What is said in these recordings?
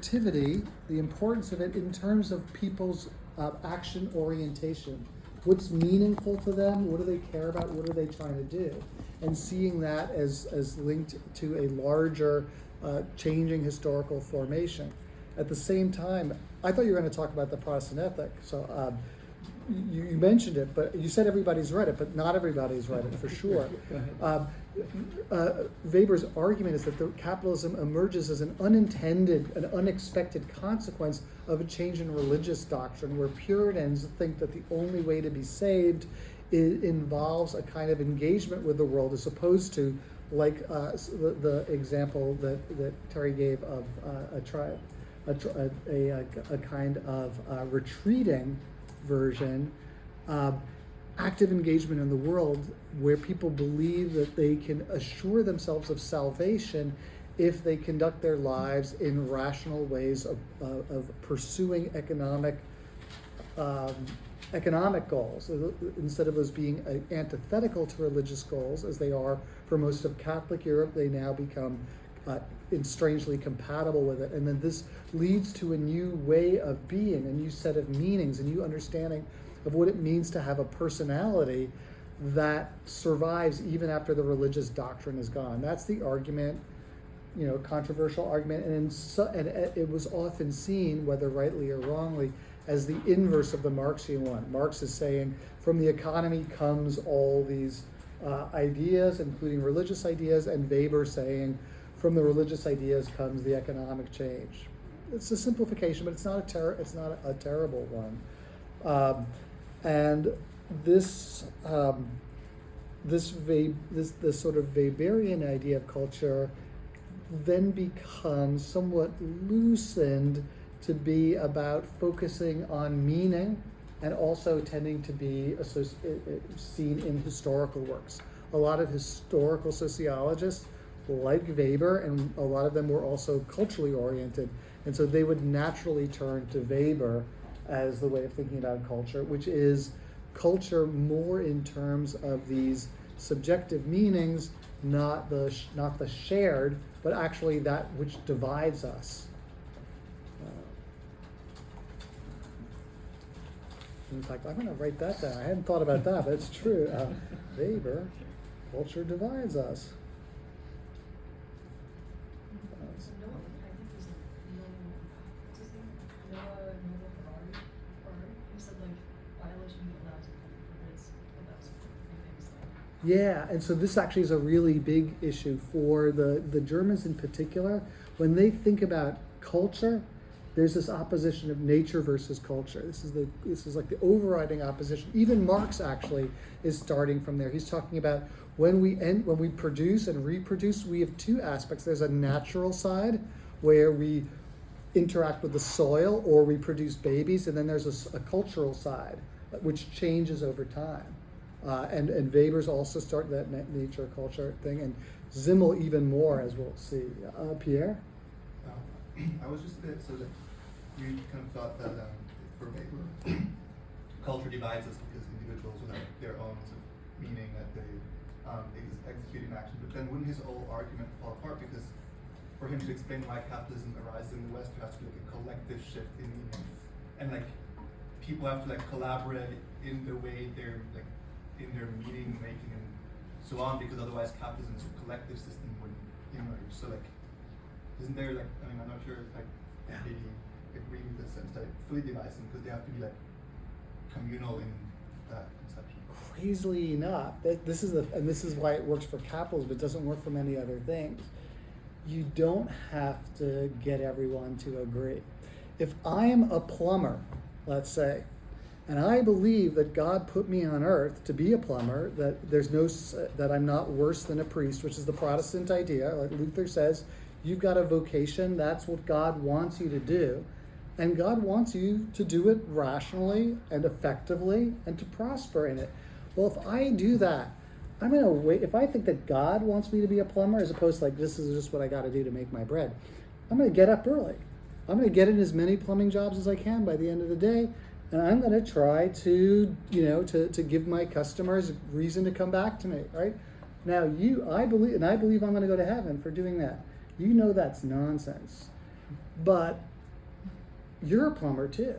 activity, the importance of it in terms of people's action orientation. What's meaningful to them? What do they care about? What are they trying to do? And seeing that as linked to a larger changing historical formation. At the same time, I thought you were going to talk about the Protestant ethic. So you mentioned it, but you said everybody's read it, but not everybody's read it for sure. Weber's argument is that capitalism emerges as an unintended, an unexpected consequence of a change in religious doctrine, where Puritans think that the only way to be saved involves a kind of engagement with the world, as opposed to, like the example that Terry gave of a kind of retreating version, active engagement in the world, where people believe that they can assure themselves of salvation if they conduct their lives in rational ways of pursuing economic goals, instead of those being antithetical to religious goals, as they are for most of Catholic Europe. They now become strangely compatible with it. And then this leads to a new way of being, a new set of meanings, a new understanding of what it means to have a personality that survives even after the religious doctrine is gone. That's the argument, controversial argument, and it was often seen, whether rightly or wrongly, as the inverse of the Marxian one. Marx is saying, from the economy comes all these ideas, including religious ideas, and Weber saying, from the religious ideas comes the economic change. It's a simplification, but it's not a terrible one. And this sort of Weberian idea of culture then becomes somewhat loosened to be about focusing on meaning, and also tending to be seen in historical works. A lot of historical sociologists, like Weber, and a lot of them were also culturally oriented, and so they would naturally turn to Weber as the way of thinking about culture, which is culture more in terms of these subjective meanings, not the shared, but actually that which divides us. In fact, I'm going to write that down. I hadn't thought about that, but it's true. Weber, culture divides us. Yeah, and so this actually is a really big issue for the Germans in particular. When they think about culture, there's this opposition of nature versus culture. This is like the overriding opposition. Even Marx actually is starting from there. He's talking about when we produce and reproduce, we have two aspects. There's a natural side where we interact with the soil or we produce babies, and then there's a cultural side which changes over time. And Weber's also starting that nature culture thing, and Zimmel even more, as we'll see. Pierre? I was just a bit, so that you kind of thought that for Weber, culture divides us because individuals will have their own sort of meaning that they execute in action. But then wouldn't his whole argument fall apart? Because for him to explain why capitalism arises in the West, there has to be like a collective shift in meaning, and like people have to like collaborate in the way they're like in their meaning making and so on, because otherwise capitalism as a collective system wouldn't emerge. So like, isn't there like, I mean, I'm not sure if I really agree with the sense that it fully divides them, because they have to be like communal in that conception. Crazily enough, this is why it works for capitalism, but it doesn't work for many other things. You don't have to get everyone to agree. If I'm a plumber, let's say, and I believe that God put me on earth to be a plumber, that I'm not worse than a priest, which is the Protestant idea. Like Luther says, you've got a vocation, that's what God wants you to do. And God wants you to do it rationally and effectively and to prosper in it. Well, if I do that, I'm going to wait. If I think that God wants me to be a plumber, as opposed to like, this is just what I got to do to make my bread, I'm going to get up early. I'm going to get in as many plumbing jobs as I can by the end of the day. And I'm going to try to give my customers reason to come back to me, right? Now, I believe I'm going to go to heaven for doing that. You know that's nonsense. But you're a plumber too.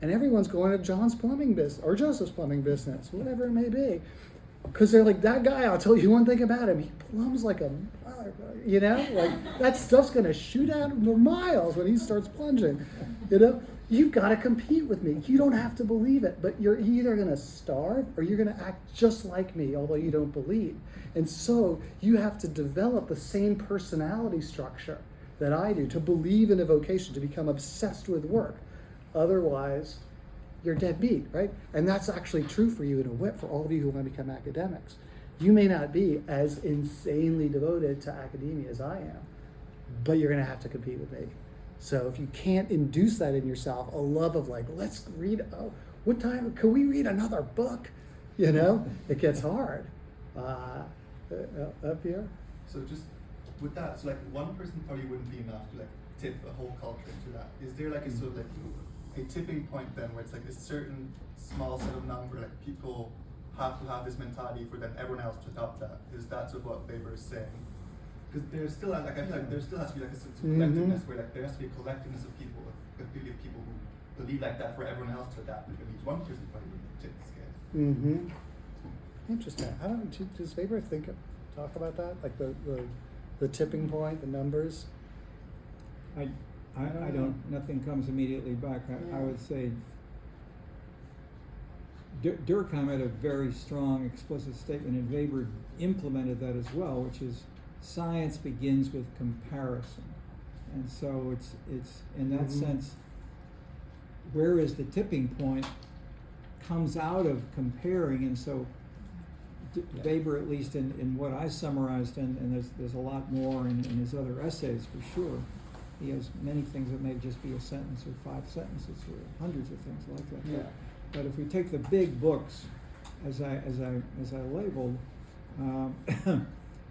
And everyone's going to John's plumbing business or Joseph's plumbing business, whatever it may be. Because they're like, that guy, I'll tell you one thing about him, he plumbs like a, like that stuff's gonna shoot out for miles when he starts plunging, You've got to compete with me. You don't have to believe it, but you're either gonna starve or you're gonna act just like me, although you don't believe. And so you have to develop the same personality structure that I do to believe in a vocation, to become obsessed with work. Otherwise, you're dead beat, right? And that's actually true for you in a whip, for all of you who want to become academics. You may not be as insanely devoted to academia as I am, but you're going to have to compete with me. So if you can't induce that in yourself, a love of like, let's read, what time, can we read another book? It gets hard. Up here? So just with that, so like one person probably wouldn't be enough to like tip a whole culture into that. Is there like a sort of like a tipping point then where it's like a certain small set of number, like people have to have this mentality for then everyone else to adopt that? Is that sort of what Weber is saying? Because there's still like, I feel like there still has to be like a sort of collectiveness where like there has to be a collectiveness of people, completely of people who believe like that for everyone else to adapt. If it needs one person probably would tip the scale. Interesting. I don't. Does Weber talk about that, like the tipping point, the numbers? I don't. Nothing comes immediately back. I would say Durkheim had a very strong, explicit statement, and Weber implemented that as well, which is science begins with comparison, and so it's in that sense. Where is the tipping point? Comes out of comparing, and so Weber, at least in what I summarized, and there's a lot more in his other essays for sure. He has many things that may just be a sentence or 5 sentences or hundreds of things like that. Yeah. But if we take the big books, as I labeled,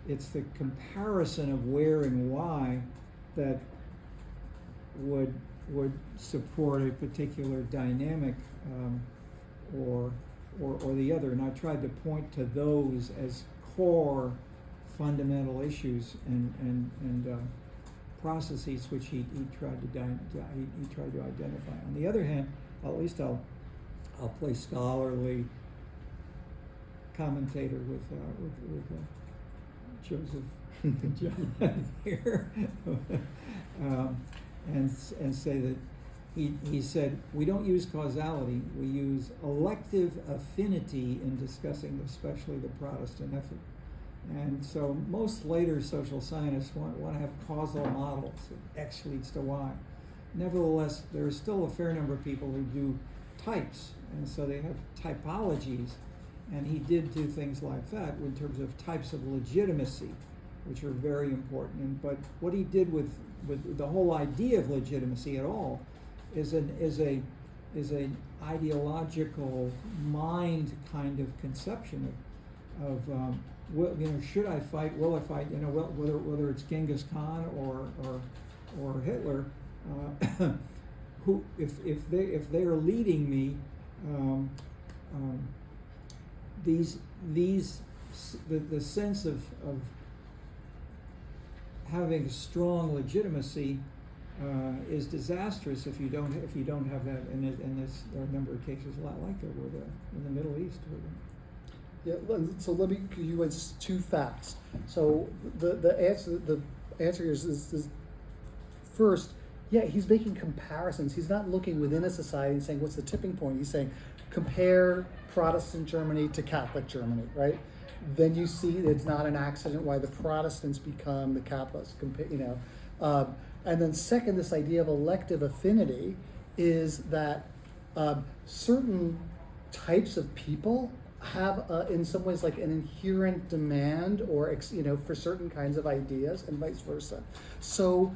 it's the comparison of where and why that would support a particular dynamic or the other. And I tried to point to those as core fundamental issues and processes which he tried to identify. On the other hand, at least I'll play scholarly commentator with Joseph John here, and say that he said we don't use causality, we use elective affinity in discussing especially the Protestant effort. And so most later social scientists want to have causal models, X leads to Y. Nevertheless, there are still a fair number of people who do types, and so they have typologies, and he did do things like that in terms of types of legitimacy, which are very important. But what he did with the whole idea of legitimacy at all is an ideological mind kind of conception of should I fight? Will I fight? Whether it's Genghis Khan or Hitler, who if they are leading me, the sense of having strong legitimacy is disastrous if you don't have that. And there are a number of cases a lot like that in the Middle East. Yeah, so let me give you 2 facts. So the answer is first, yeah, he's making comparisons. He's not looking within a society and saying what's the tipping point. He's saying compare Protestant Germany to Catholic Germany, right? Then you see it's not an accident why the Protestants become the Catholics, and then second, this idea of elective affinity is that certain types of people have in some ways like an inherent demand or for certain kinds of ideas and vice versa. So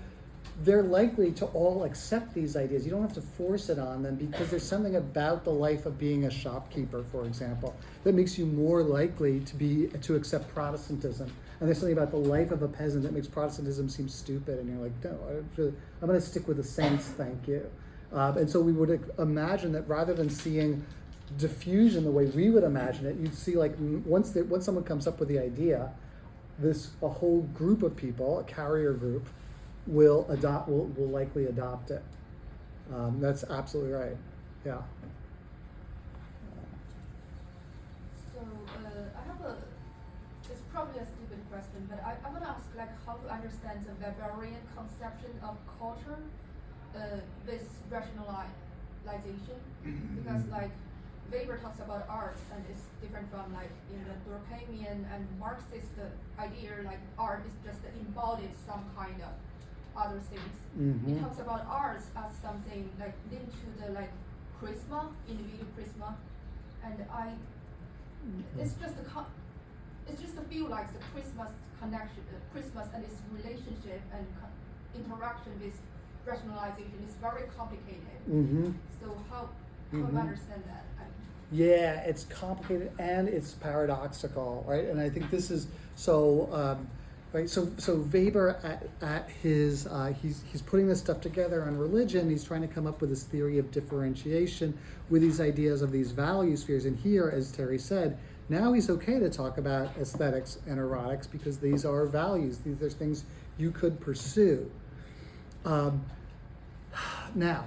they're likely to all accept these ideas. You don't have to force it on them because there's something about the life of being a shopkeeper, for example, that makes you more likely to accept Protestantism. And there's something about the life of a peasant that makes Protestantism seem stupid, and you're like, no, I'm going to stick with the saints, thank you. And so we would imagine that rather than seeing diffusion the way we would imagine it, you'd see like once someone comes up with the idea, a whole group of people, a carrier group, will likely adopt it. That's absolutely right. Yeah. So I have it's probably a stupid question, but I want to ask like how to understand the Weberian conception of culture with rationalization, because like Weber talks about art and it's different from like in the Durkheimian and Marxist idea, like art is just embodied some kind of other things. He talks about arts as something like linked to the like charisma, individual charisma, and it's just it's just a feel like the Christmas connection, Christmas and its relationship and interaction with rationalization is very complicated. So how do I understand that? Yeah, it's complicated and it's paradoxical, right? And I think this is so. Right, so Weber at his he's putting this stuff together on religion. He's trying to come up with this theory of differentiation with these ideas of these value spheres. And here, as Terry said, now he's okay to talk about aesthetics and erotics because these are values. These are things you could pursue. Now,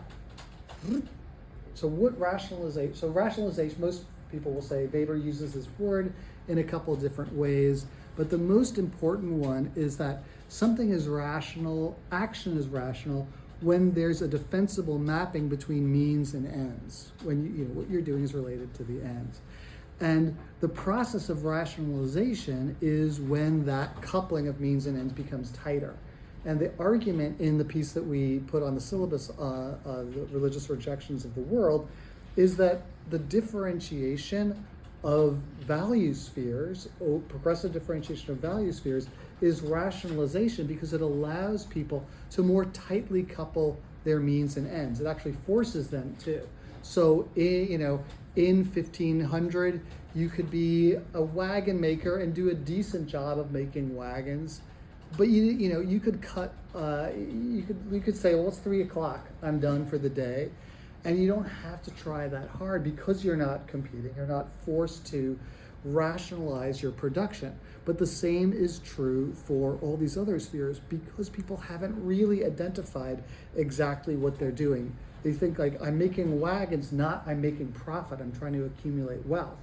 so what rationalization? So rationalization. Most people will say Weber uses this word in a couple of different ways. But the most important one is that something is rational, action is rational, when there's a defensible mapping between means and ends. When you know what you're doing is related to the ends. And the process of rationalization is when that coupling of means and ends becomes tighter. And the argument in the piece that we put on the syllabus, the religious rejections of the world, is that the differentiation of value spheres, or progressive differentiation of value spheres, is rationalization because it allows people to more tightly couple their means and ends. It actually forces them to. So, in 1500, you could be a wagon maker and do a decent job of making wagons, but you could cut. You could say, well, it's 3:00. I'm done for the day. And you don't have to try that hard because you're not competing. You're not forced to rationalize your production. But the same is true for all these other spheres because people haven't really identified exactly what they're doing. They think like, I'm making wagons, not I'm making profit. I'm trying to accumulate wealth.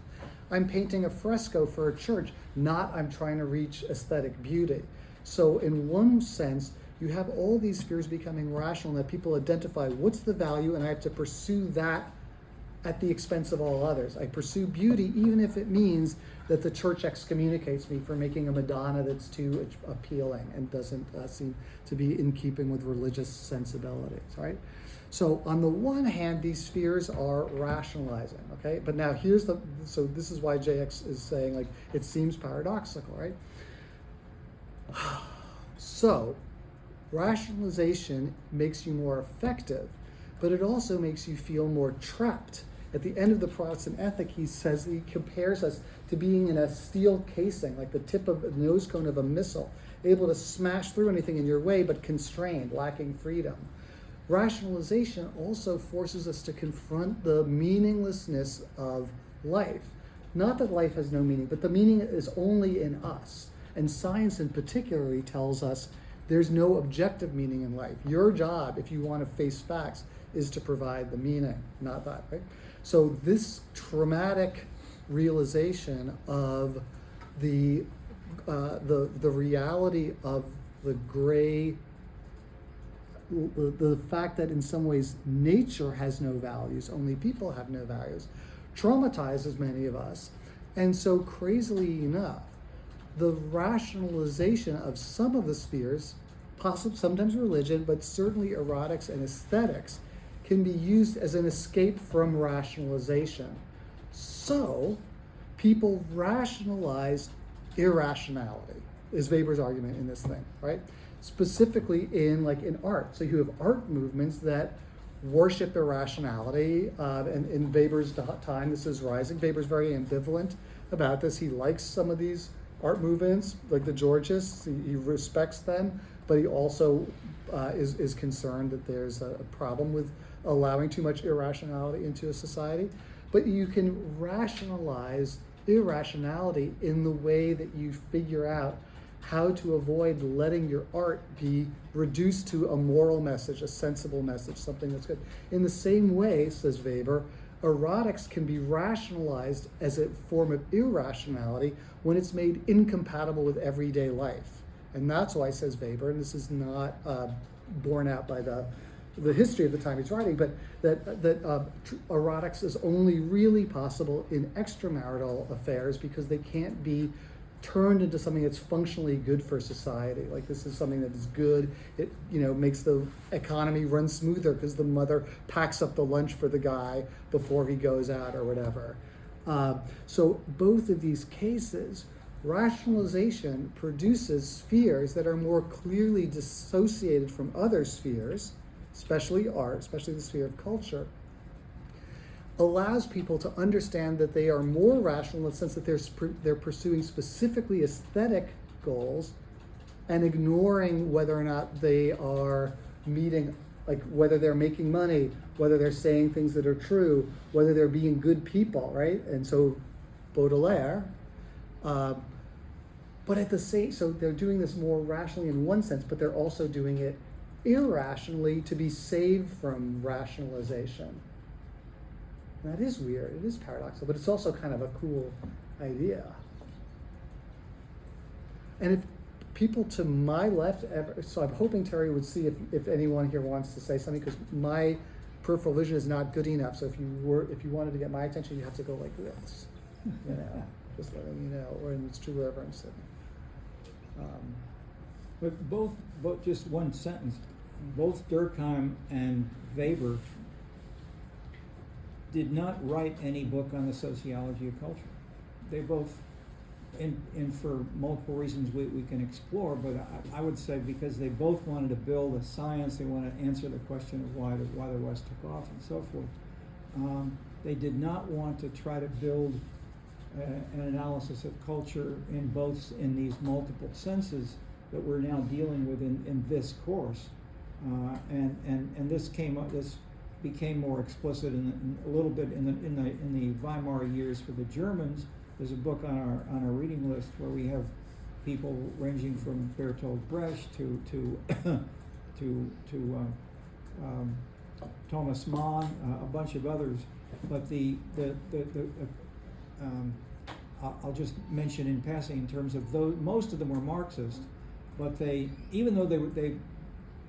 I'm painting a fresco for a church, not I'm trying to reach aesthetic beauty. So in one sense, you have all these spheres becoming rational, that people identify what's the value, and I have to pursue that at the expense of all others. I pursue beauty even if it means that the church excommunicates me for making a Madonna that's too appealing and doesn't seem to be in keeping with religious sensibilities, right? So on the one hand, these spheres are rationalizing, okay? But now so this is why JX is saying like, it seems paradoxical, right? So, rationalization makes you more effective, but it also makes you feel more trapped. At the end of the Protestant ethic, he compares us to being in a steel casing, like the tip of a nose cone of a missile, able to smash through anything in your way, but constrained, lacking freedom. Rationalization also forces us to confront the meaninglessness of life. Not that life has no meaning, but the meaning is only in us. And science in particular tells us there's no objective meaning in life. Your job, if you want to face facts, is to provide the meaning, not that, right? So this traumatic realization of the reality of the gray, the fact that in some ways nature has no values, only people have no values, traumatizes many of us. And so crazily enough, the rationalization of some of the spheres, sometimes religion, but certainly erotics and aesthetics, can be used as an escape from rationalization. So people rationalize irrationality, is Weber's argument in this thing, right? Specifically in art. So you have art movements that worship irrationality, and in Weber's time, this is rising. Weber's very ambivalent about this. He likes some of these art movements, like the Georgists. He respects them, but he also is concerned that there's a problem with allowing too much irrationality into a society. But you can rationalize irrationality in the way that you figure out how to avoid letting your art be reduced to a moral message, a sensible message, something that's good. In the same way, says Weber, erotics can be rationalized as a form of irrationality when it's made incompatible with everyday life. And that's why, says Weber, and this is not borne out by the history of the time he's writing, but that erotics is only really possible in extramarital affairs because they can't be turned into something that's functionally good for society. Like, this is something that is good. It, makes the economy run smoother because the mother packs up the lunch for the guy before he goes out or whatever. So both of these cases, rationalization produces spheres that are more clearly dissociated from other spheres, especially art, especially the sphere of culture, allows people to understand that they are more rational in the sense that they're pursuing specifically aesthetic goals and ignoring whether or not they are meeting, like whether they're making money, whether they're saying things that are true, whether they're being good people, right? And so Baudelaire, but at the same, so they're doing this more rationally in one sense, but they're also doing it irrationally to be saved from rationalization. That is weird, it is paradoxical, but it's also kind of a cool idea. And if people to my left ever, so I'm hoping Terry would see if anyone here wants to say something, because my peripheral vision is not good enough, so if you wanted to get my attention, you have to go like this, just letting you know, or it's true wherever I'm sitting. But both, just one sentence, both Durkheim and Weber did not write any book on the sociology of culture. They both, and for multiple reasons we can explore, but I would say because they both wanted to build a science, they wanted to answer the question of why the West took off and so forth. They did not want to try to build an analysis of culture in these multiple senses that we're now dealing with in this course. And this became more explicit a little bit in the Weimar years for the Germans. There's a book on our reading list where we have people ranging from Bertolt Brecht to Thomas Mann, a bunch of others. But I'll just mention in passing in terms of those, most of them were Marxist, but even though they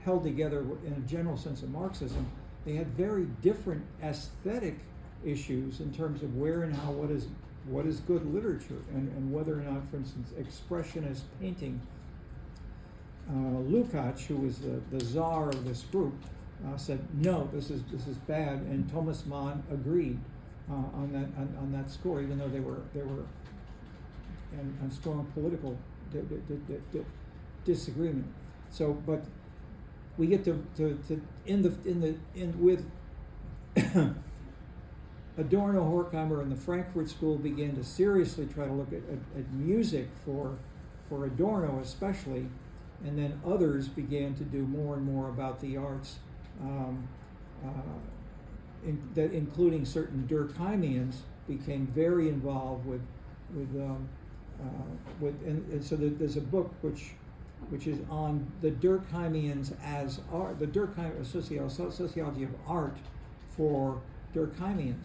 held together in a general sense of Marxism, they had very different aesthetic issues in terms of where and how, what is good literature, and whether or not, for instance, expressionist painting. Lukács, who was the czar of this group, said no, this is bad, and Thomas Mann agreed on that score, even though they were in strong political disagreement. So, but we get to with Adorno, Horkheimer, and the Frankfurt School began to seriously try to look at music for Adorno especially, and then others began to do more and more about the arts, including certain Durkheimians became very involved with and so there's a book which is on the Durkheimians as art, the Durkheim sociology of art for Durkheimians,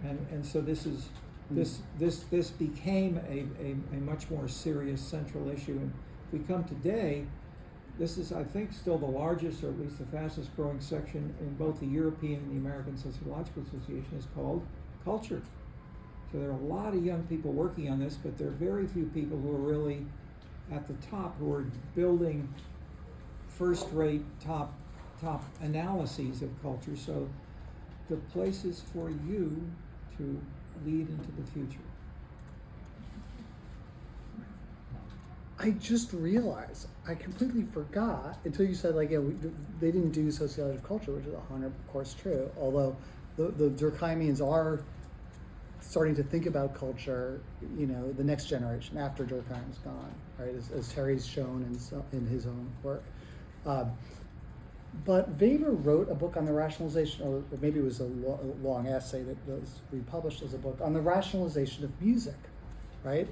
and so this became a much more serious central issue. And if we come today, this is, I think, still the largest, or at least the fastest growing section in both the European and the American Sociological Association, is called culture. So there are a lot of young people working on this, but there are very few people who are really at the top, who are building first-rate top analyses of culture. So the place is for you to lead into the future. I just realized, I completely forgot until you said, like, they didn't do sociology of culture, which is 100% of course true, although the Durkheimians are starting to think about culture, the next generation after Durkheim's gone, right? As Terry's shown in his own work. But Weber wrote a book on the rationalization, or maybe it was a long essay that was republished as a book on the rationalization of music, right?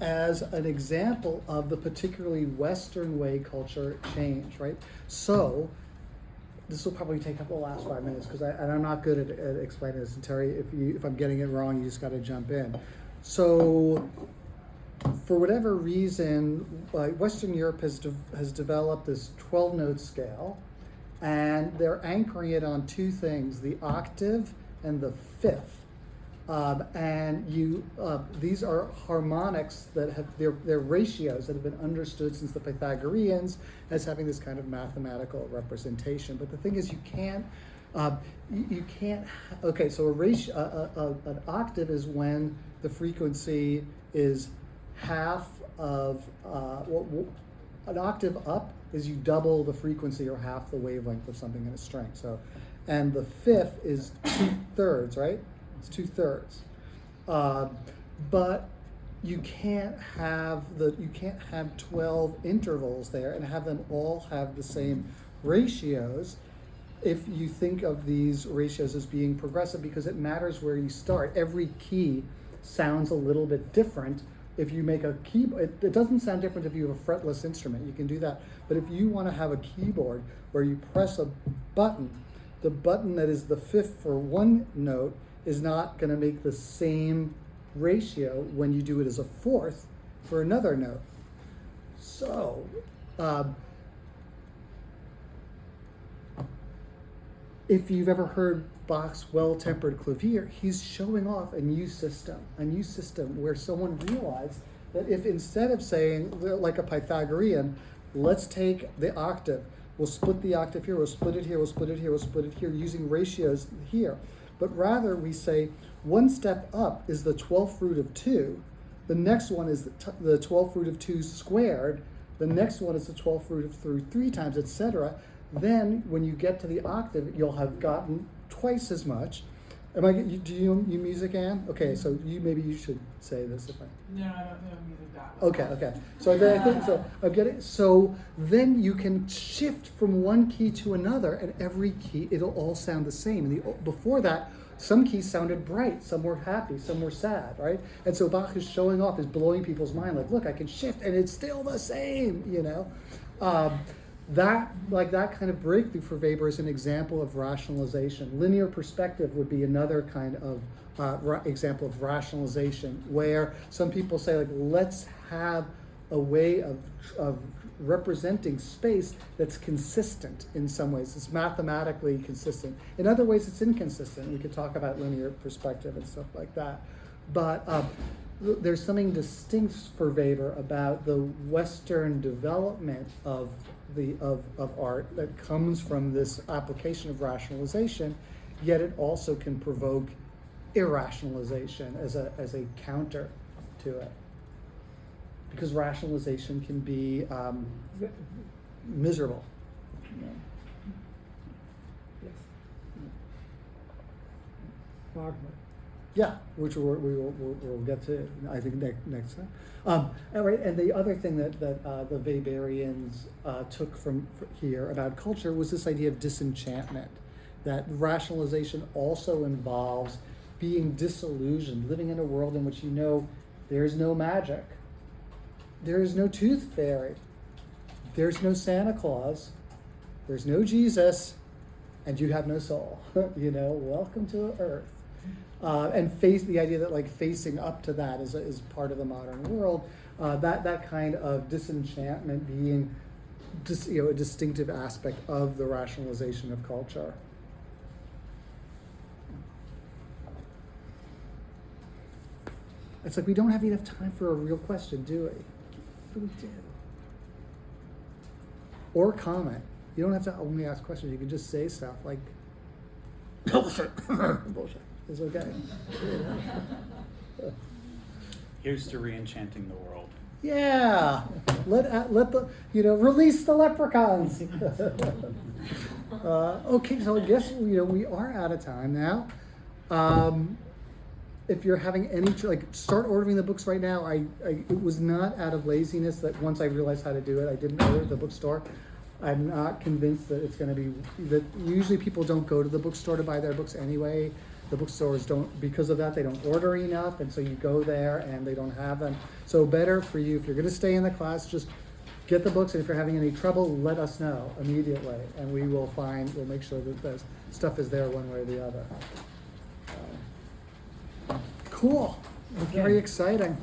as an example of the particularly Western way culture changed, right? So, this will probably take up the last 5 minutes because I'm not good at explaining this. And Terry, if I'm getting it wrong, you just got to jump in. So, for whatever reason, Western Europe has developed this 12-note scale, and they're anchoring it on two things: the octave and the fifth. These are harmonics that have they're ratios that have been understood since the Pythagoreans as having this kind of mathematical representation. But the thing is, you can't. Okay, so an octave is when the frequency is half of an octave up is you double the frequency or half the wavelength of something in a string. So, and the fifth is 2/3, right? It's 2/3. But you can't have 12 intervals there and have them all have the same ratios if you think of these ratios as being progressive, because it matters where you start. Every key sounds a little bit different. If you make a keyboard, it doesn't sound different if you have a fretless instrument. You can do that. But if you want to have a keyboard where you press a button, the button that is the fifth for one note is not going to make the same ratio when you do it as a fourth for another note. So, if you've ever heard Bach's Well-Tempered Clavier, he's showing off a new system where someone realized that if instead of saying, like a Pythagorean, let's take the octave, we'll split the octave here, we'll split it here, we'll split it here, we'll split it here, using ratios here. But rather we say one step up is the 12th root of 2, the next one is the 12th root of 2 squared, the next one is the 12th root of 3 times, etc. Then when you get to the octave, you'll have gotten twice as much. Do you know music, Anne? Okay, so maybe you should say this if I. No, I don't know music that well. Okay. So I think so. I'm getting. So then you can shift from one key to another, and every key it'll all sound the same. And before that, some keys sounded bright, some were happy, some were sad, right? And so Bach is showing off, is blowing people's mind, like, look, I can shift, and it's still the same, you know. That kind of breakthrough for Weber is an example of rationalization. Linear perspective would be another kind of example of rationalization, where some people say, like, let's have a way of representing space that's consistent in some ways. It's mathematically consistent. In other ways, it's inconsistent. We could talk about linear perspective and stuff like that. But there's something distinct for Weber about the Western development of art that comes from this application of rationalization, yet it also can provoke irrationalization as a counter to it. Because rationalization can be miserable. You know? Yes. Wagner. Yeah, which we'll get to, I think, next time. And the other thing that the Weberians took from here about culture was this idea of disenchantment, that rationalization also involves being disillusioned, living in a world in which you know there's no magic, there is no tooth fairy, there's no Santa Claus, there's no Jesus, and you have no soul. You know, welcome to Earth. And face the idea that, like, facing up to that is part of the modern world. That kind of disenchantment being a distinctive aspect of the rationalization of culture. It's like we don't have enough time for a real question, do we? What do we do? Or comment. You don't have to only ask questions. You can just say stuff like, bullshit. Bullshit. It's okay. Here's to re-enchanting the world. Yeah, let the release the leprechauns. Okay, so I guess we are out of time now. If you're having any start ordering the books right now. It was not out of laziness that once I realized how to do it, I didn't order at the bookstore. I'm not convinced that it's going to be that. Usually people don't go to the bookstore to buy their books anyway. the bookstores don't, because of that, they don't order enough, and so you go there and they don't have them. So better for you, if you're gonna stay in the class, just get the books, and if you're having any trouble, let us know immediately, and we'll make sure that the stuff is there one way or the other. Cool, very Okay. exciting.